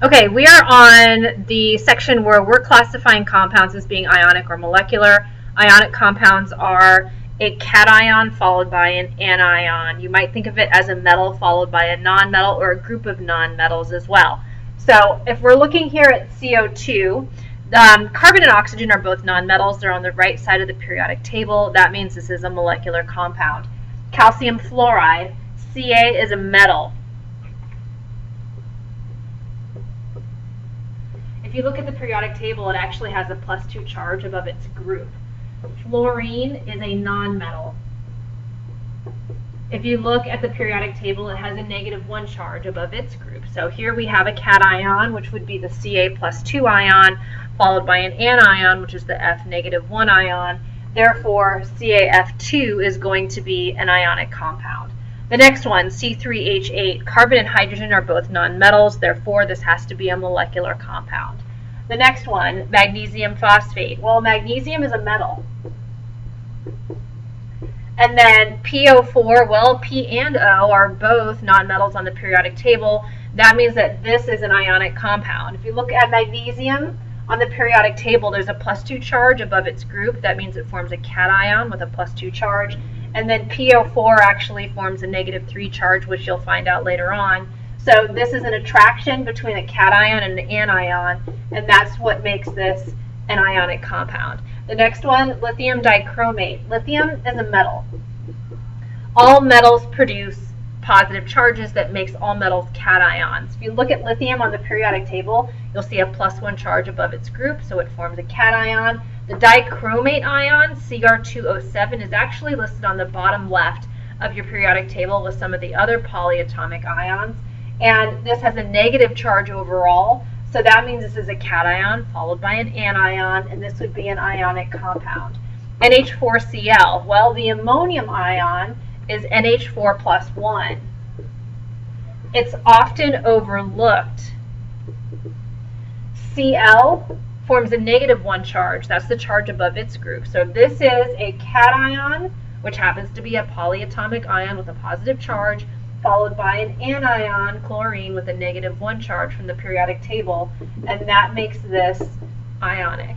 Okay, we are on the section where we're classifying compounds as being ionic or molecular. Ionic compounds are a cation followed by an anion. You might think of it as a metal followed by a nonmetal or a group of nonmetals as well. So if we're looking here at CO2, carbon and oxygen are both nonmetals. They're on the right side of the periodic table. That means this is a molecular compound. Calcium fluoride, Ca, is a metal. If you look at the periodic table, it actually has a +2 charge above its group. Fluorine is a nonmetal. If you look at the periodic table, it has a -1 charge above its group. So here we have a cation, which would be the Ca+2 ion, followed by an anion, which is the F-1 ion. Therefore, CaF2 is going to be an ionic compound. The next one, C3H8, carbon and hydrogen are both nonmetals, therefore this has to be a molecular compound. The next one, magnesium phosphate. Well, magnesium is a metal. And then PO4, well, P and O are both nonmetals on the periodic table. That means that this is an ionic compound. If you look at magnesium on the periodic table, there's a +2 charge above its group. That means it forms a cation with a +2 charge. And then PO4 actually forms a -3 charge, which you'll find out later on. So this is an attraction between a cation and an anion, and that's what makes this an ionic compound. The next one, lithium dichromate. Lithium is a metal. All metals produce positive charges that makes all metals cations. If you look at lithium on the periodic table, you'll see a +1 charge above its group, so it forms a cation. The dichromate ion, Cr2O7, is actually listed on the bottom left of your periodic table with some of the other polyatomic ions. And this has a negative charge overall, so that means this is a cation followed by an anion, and this would be an ionic compound. NH4Cl, well, the ammonium ion is NH4+1. It's often overlooked. Cl forms a -1 charge. That's the charge above its group. So this is a cation, which happens to be a polyatomic ion with a positive charge, followed by an anion, chlorine, with a -1 charge from the periodic table, and that makes this ionic.